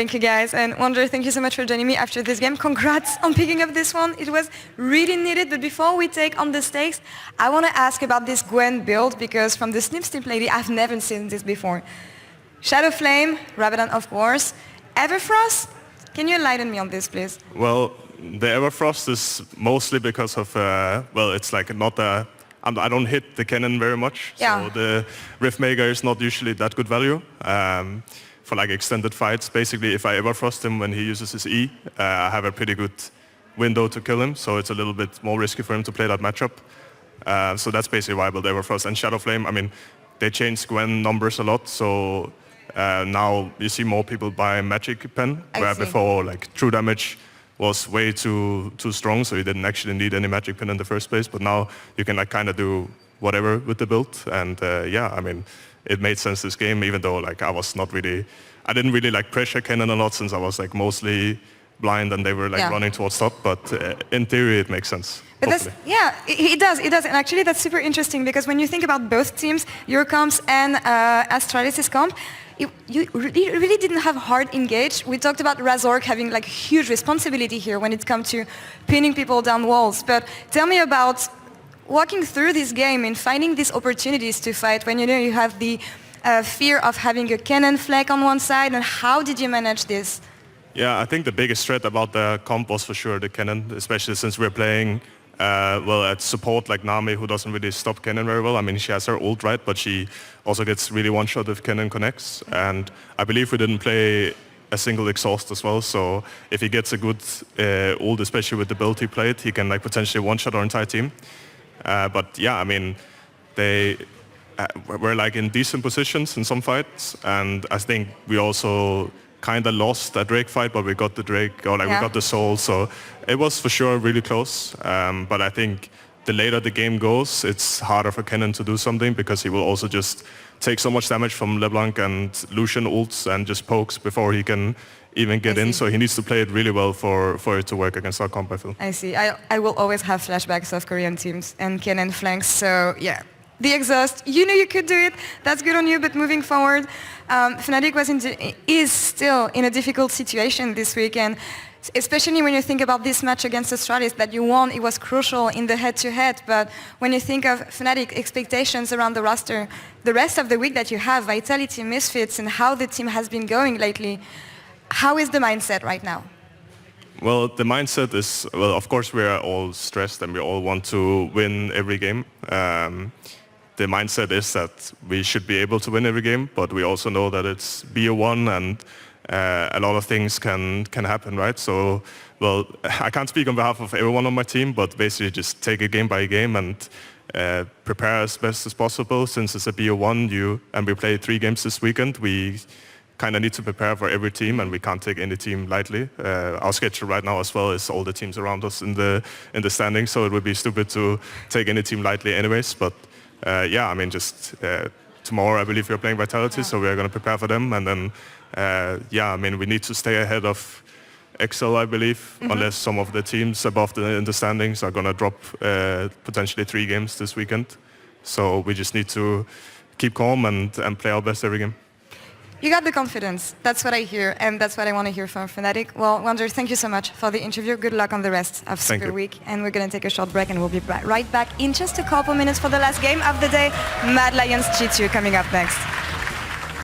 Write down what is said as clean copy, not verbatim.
Thank you, guys. And Wunder, thank you so much for joining me after this game. Congrats on picking up this one. It was really needed. But before we take on the stakes, I want to ask about this Gwen build, because from the Snip Snip lady, I've never seen this before. Shadow Flame, Rabadon, of course. Everfrost? Can you enlighten me on this, please? Well, the Everfrost is mostly because of, well, it's like not a... I don't hit the cannon very much, yeah. So the Riftmaker is not usually that good value for like extended fights. Basically, if I Everfrost him when he uses his E, I have a pretty good window to kill him, so it's a little bit more risky for him to play that matchup. So that's basically why I build Everfrost. And Shadow Flame, I mean, they changed Gwen numbers a lot, so now you see more people buy Magic Pen, where before like true damage was way too strong, so you didn't actually need any Magic Pen in the first place. But now you can like kind of do whatever with the build, and yeah, I mean, it made sense this game, even though like I didn't really like pressure cannon a lot since I was like mostly blind and they were like running towards top. But in theory, it makes sense. But that's, yeah, it does, and actually that's super interesting, because when you think about both teams, your comps and Astralis' comp, you really didn't have hard engage. We talked about Razork having like huge responsibility here when it comes to pinning people down walls. But tell me about walking through this game and finding these opportunities to fight when you know you have the fear of having a cannon flag on one side, and how did you manage this? Yeah, I think the biggest threat about the comp was for sure the cannon, especially since we're playing well at support like Nami, who doesn't really stop cannon very well. I mean, she has her ult, right, but she also gets really one-shot if cannon connects. And I believe we didn't play a single exhaust as well, so if he gets a good ult, especially with the build he played, he can like potentially one-shot our entire team. But yeah, I mean, they were like in decent positions in some fights, and I think we also kind of lost that Drake fight, but we got the Drake, or like we got the soul, so it was for sure really close. But I think the later the game goes, it's harder for Kennen to do something, because he will also just take so much damage from LeBlanc and Lucian ults and just pokes before he can even get in, so he needs to play it really well for it to work against our comp, I feel. I see. I will always have flashbacks of Korean teams and Kennen flanks, so yeah. The exhaust, you knew you could do it, that's good on you, but moving forward, Fnatic is still in a difficult situation this week, and especially when you think about this match against Astralis that you won, it was crucial in the head-to-head, but when you think of Fnatic expectations around the roster, the rest of the week that you have, Vitality, Misfits, and how the team has been going lately, how is the mindset right now? Well, the mindset is, well, of course we are all stressed and we all want to win every game. The mindset is that we should be able to win every game, but we also know that it's BO1 and a lot of things can happen, right? So, well, I can't speak on behalf of everyone on my team, but basically just take it game by game and prepare as best as possible. Since it's a BO1 and we play 3 games this weekend, we kind of need to prepare for every team, and we can't take any team lightly. Our schedule right now as well is all the teams around us in the standings, so it would be stupid to take any team lightly anyways. But yeah, I mean, just tomorrow I believe we're playing Vitality, so we're going to prepare for them, and then yeah, I mean, we need to stay ahead of Excel, I believe, unless some of the teams above in the standings are going to drop potentially 3 games this weekend. So we just need to keep calm and play our best every game. You got the confidence. That's what I hear, and that's what I want to hear from Fnatic. Well, Wunder, thank you so much for the interview. Good luck on the rest of Super Week. And we're going to take a short break, and we'll be right back in just a couple minutes for the last game of the day. Mad Lions G2 coming up next.